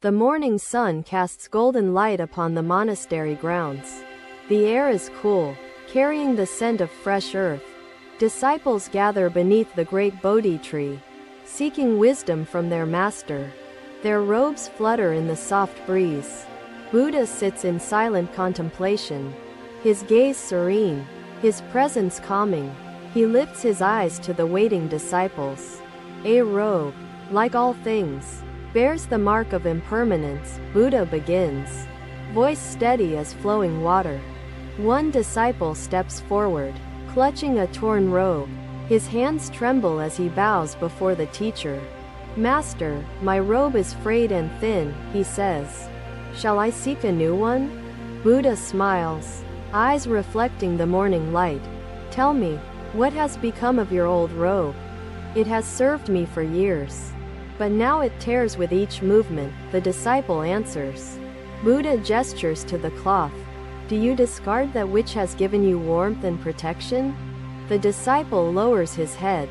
The morning sun casts golden light upon the monastery grounds. The air is cool, carrying the scent of fresh earth. Disciples gather beneath the great Bodhi tree, seeking wisdom from their master. Their robes flutter in the soft breeze. Buddha sits in silent contemplation, his gaze serene, his presence calming. He lifts his eyes to the waiting disciples. A robe, like all things, bears the mark of impermanence. Buddha begins, voice steady as flowing water. One disciple steps forward, clutching a torn robe. His hands tremble as he bows before the teacher. Master, my robe is frayed and thin, he says. Shall I seek a new one? Buddha smiles, eyes reflecting the morning light. Tell me, what has become of your old robe? It has served me for years, but now it tears with each movement, the disciple answers. Buddha gestures to the cloth. Do you discard that which has given you warmth and protection? The disciple lowers his head.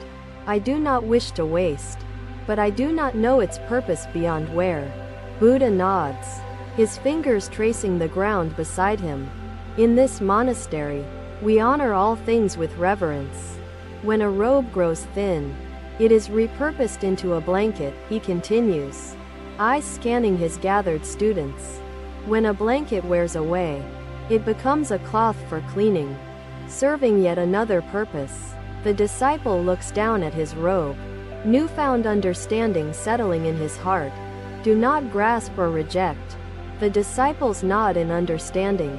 I do not wish to waste, but I do not know its purpose beyond where. Buddha nods, his fingers tracing the ground beside him. In this monastery, we honor all things with reverence. When a robe grows thin, it is repurposed into a blanket, he continues, eyes scanning his gathered students. When a blanket wears away, it becomes a cloth for cleaning, serving yet another purpose. The disciple looks down at his robe, newfound understanding settling in his heart. Do not grasp or reject. The disciples nod in understanding.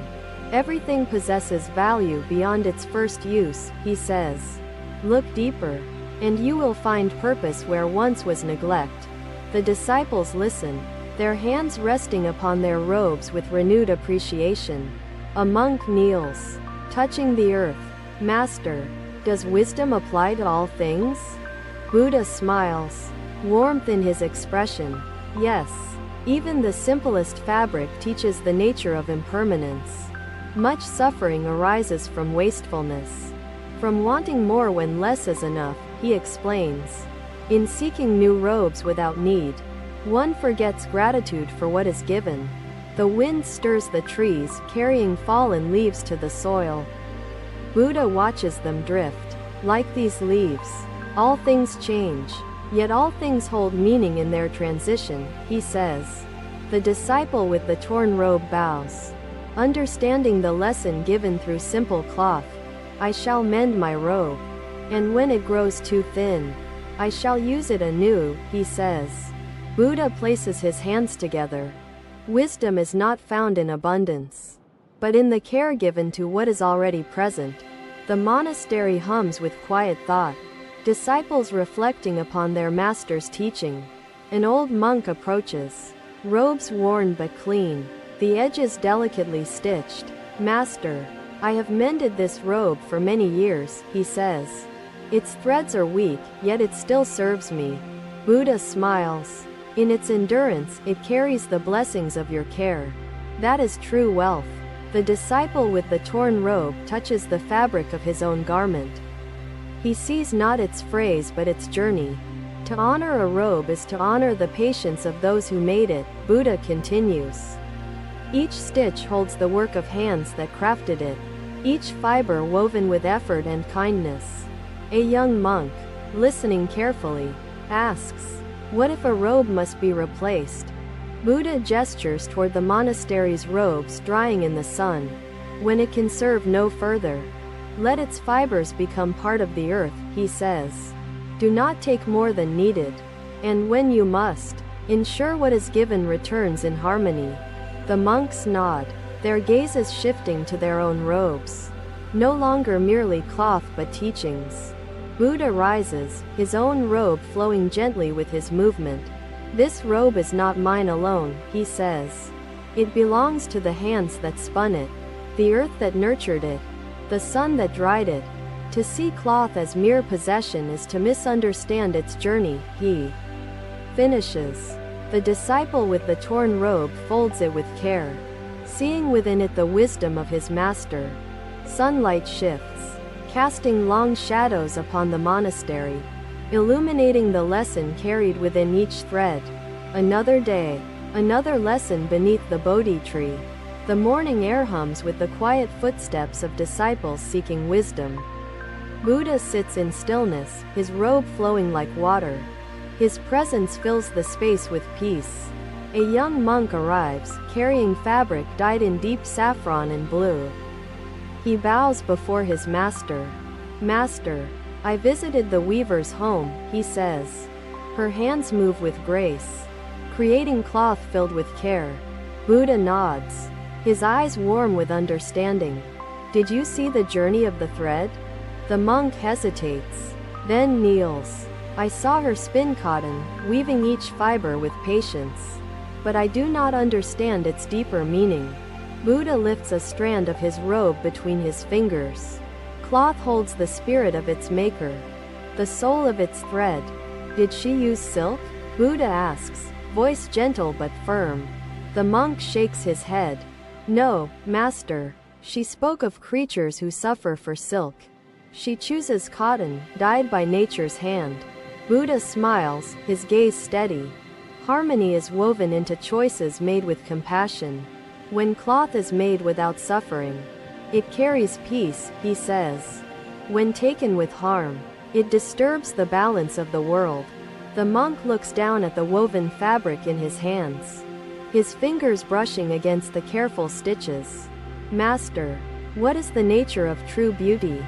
Everything possesses value beyond its first use, he says. Look deeper, and you will find purpose where once was neglect. The disciples listen, their hands resting upon their robes with renewed appreciation. A monk kneels, touching the earth. Master, does wisdom apply to all things? Buddha smiles, warmth in his expression. Yes, even the simplest fabric teaches the nature of impermanence. Much suffering arises from wastefulness, from wanting more when less is enough, he explains. In seeking new robes without need, one forgets gratitude for what is given. The wind stirs the trees, carrying fallen leaves to the soil. Buddha watches them drift. Like these leaves, all things change, yet all things hold meaning in their transition, he says. The disciple with the torn robe bows, understanding the lesson given through simple cloth. I shall mend my robe, and when it grows too thin, I shall use it anew, he says. Buddha places his hands together. Wisdom is not found in abundance, but in the care given to what is already present. The monastery hums with quiet thought, disciples reflecting upon their master's teaching. An old monk approaches, robes worn but clean, the edges delicately stitched. Master, I have mended this robe for many years, he says. Its threads are weak, yet it still serves me. Buddha smiles. In its endurance, it carries the blessings of your care. That is true wealth. The disciple with the torn robe touches the fabric of his own garment. He sees not its phrase but its journey. To honor a robe is to honor the patience of those who made it, Buddha continues. Each stitch holds the work of hands that crafted it, each fiber woven with effort and kindness. A young monk, listening carefully, asks, what if a robe must be replaced? Buddha gestures toward the monastery's robes drying in the sun. When it can serve no further, let its fibers become part of the earth, he says. Do not take more than needed, and when you must, ensure what is given returns in harmony. The monks nod, their gazes shifting to their own robes. No longer merely cloth but teachings. Buddha rises, his own robe flowing gently with his movement. This robe is not mine alone, he says. It belongs to the hands that spun it, the earth that nurtured it, the sun that dried it. To see cloth as mere possession is to misunderstand its journey, he finishes. The disciple with the torn robe folds it with care, seeing within it the wisdom of his master. Sunlight shifts, casting long shadows upon the monastery, illuminating the lesson carried within each thread. Another day, Another lesson beneath the Bodhi tree. The morning air hums with the quiet footsteps of disciples seeking wisdom. Buddha sits in stillness, his robe flowing like water. His presence fills the space with peace. A young monk arrives, carrying fabric dyed in deep saffron and blue. He bows before his master. "Master, I visited the weaver's home," he says. Her hands move with grace, creating cloth filled with care. Buddha nods, his eyes warm with understanding. "Did you see the journey of the thread?" The monk hesitates, then kneels. "I saw her spin cotton, weaving each fiber with patience. But I do not understand its deeper meaning." Buddha lifts a strand of his robe between his fingers. Cloth holds the spirit of its maker, the soul of its thread. "Did she use silk?" Buddha asks, voice gentle but firm. The monk shakes his head. "No, master. She spoke of creatures who suffer for silk. She chooses cotton, dyed by nature's hand." Buddha smiles, his gaze steady. Harmony is woven into choices made with compassion. When cloth is made without suffering, it carries peace, he says. When taken with harm, it disturbs the balance of the world. The monk looks down at the woven fabric in his hands, his fingers brushing against the careful stitches. "Master, what is the nature of true beauty?"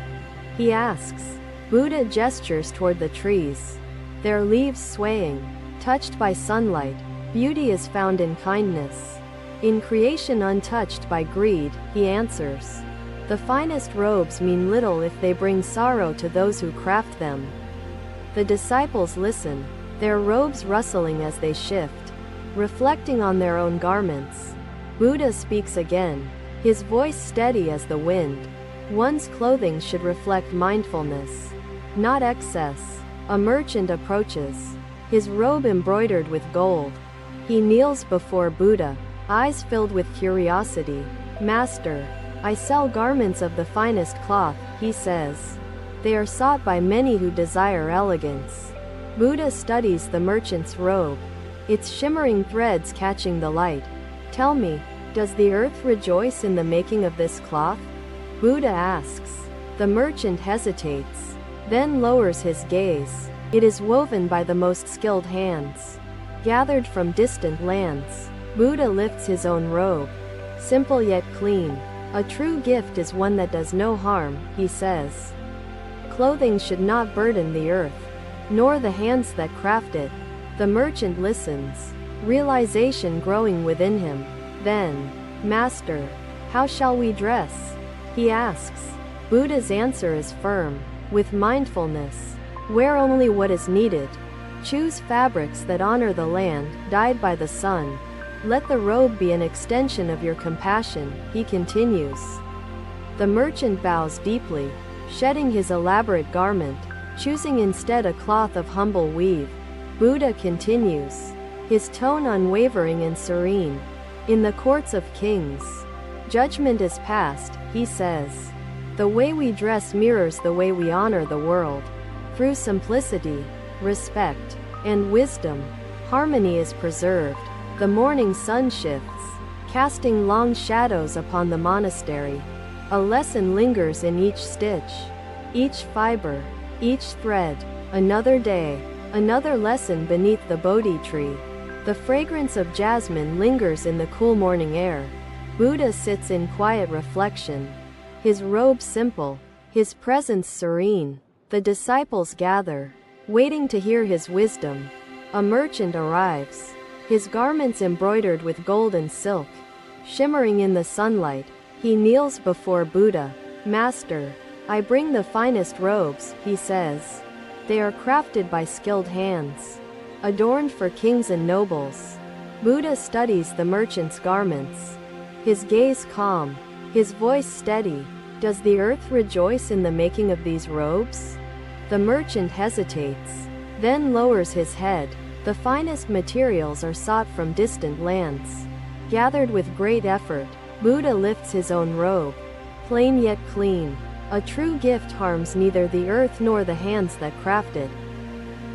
he asks. Buddha gestures toward the trees, their leaves swaying, touched by sunlight. "Beauty is found in kindness, in creation untouched by greed," he answers. "The finest robes mean little if they bring sorrow to those who craft them." The disciples listen, their robes rustling as they shift, reflecting on their own garments. Buddha speaks again, his voice steady as the wind. "One's clothing should reflect mindfulness, not excess." A merchant approaches, his robe embroidered with gold. He kneels before Buddha, eyes filled with curiosity. "Master, I sell garments of the finest cloth," he says. "They are sought by many who desire elegance." Buddha studies the merchant's robe, its shimmering threads catching the light. "Tell me, does the earth rejoice in the making of this cloth?" Buddha asks. The merchant hesitates, then lowers his gaze. "It is woven by the most skilled hands, gathered from distant lands." Buddha lifts his own robe, simple yet clean. "A true gift is one that does no harm," he says. "Clothing should not burden the earth, nor the hands that craft it." The merchant listens, realization growing within him. Then, "Master, how shall we dress?" he asks. Buddha's answer is firm, with mindfulness. "Wear only what is needed. Choose fabrics that honor the land, dyed by the sun. Let the robe be an extension of your compassion," he continues. The merchant bows deeply, shedding his elaborate garment, choosing instead a cloth of humble weave. Buddha continues, his tone unwavering and serene. "In the courts of kings, judgment is passed," he says. "The way we dress mirrors the way we honor the world. Through simplicity, respect, and wisdom, harmony is preserved." The morning sun shifts, casting long shadows upon the monastery. A lesson lingers in each stitch, each fiber, each thread. Another day, another lesson beneath the Bodhi tree. The fragrance of jasmine lingers in the cool morning air. Buddha sits in quiet reflection, his robe simple, his presence serene. The disciples gather, waiting to hear his wisdom. A merchant arrives, his garments embroidered with gold and silk, shimmering in the sunlight. He kneels before Buddha. "Master, I bring the finest robes," he says. "They are crafted by skilled hands, adorned for kings and nobles." Buddha studies the merchant's garments, his gaze calm, his voice steady. "Does the earth rejoice in the making of these robes?" The merchant hesitates, then lowers his head. The finest materials are sought from distant lands, gathered with great effort. Buddha lifts his own robe, plain yet clean. A true gift harms neither the earth nor the hands that craft it.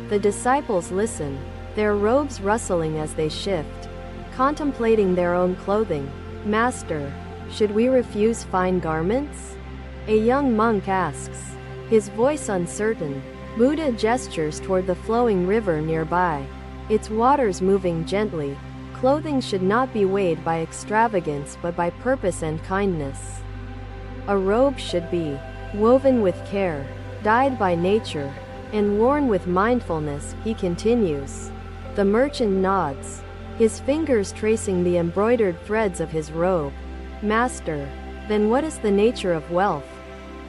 The disciples listen, their robes rustling as they shift, contemplating their own clothing. Master, should we refuse fine garments? A young monk asks, his voice uncertain. Buddha gestures toward the flowing river nearby, its waters moving gently. Clothing should not be weighed by extravagance but by purpose and kindness. A robe should be woven with care, dyed by nature, and worn with mindfulness, he continues. The merchant nods, his fingers tracing the embroidered threads of his robe. Master, then what is the nature of wealth?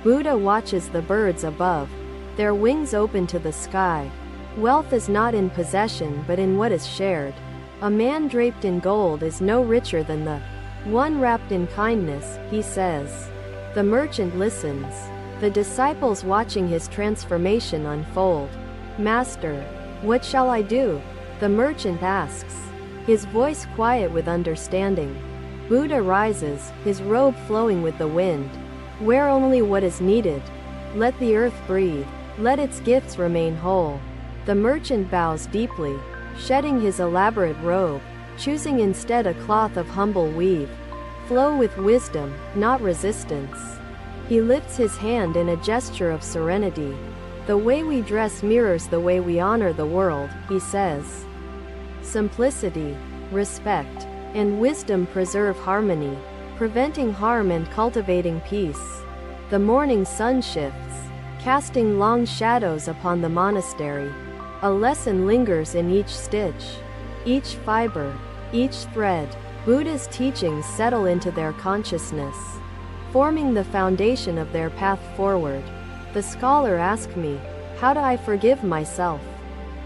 Buddha watches the birds above, their wings open to the sky. Wealth is not in possession but in what is shared. A man draped in gold is no richer than the one wrapped in kindness, he says. The merchant listens, the disciples watching his transformation unfold. Master, what shall I do? The merchant asks, his voice quiet with understanding. Buddha rises, his robe flowing with the wind. Wear only what is needed. Let the earth breathe. Let its gifts remain whole. The merchant bows deeply, shedding his elaborate robe, choosing instead a cloth of humble weave. Flow with wisdom, not resistance. He lifts his hand in a gesture of serenity. The way we dress mirrors the way we honor the world, he says. Simplicity, respect, and wisdom preserve harmony, preventing harm and cultivating peace. The morning sun shifts, casting long shadows upon the monastery. A lesson lingers in each stitch, each fiber, each thread. Buddha's teachings settle into their consciousness, forming the foundation of their path forward. The scholar asks me, how do I forgive myself?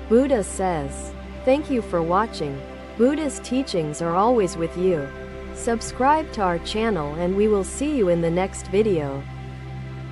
Buddha says, thank you for watching. Buddha's teachings are always with you. Subscribe to our channel and we will see you in the next video.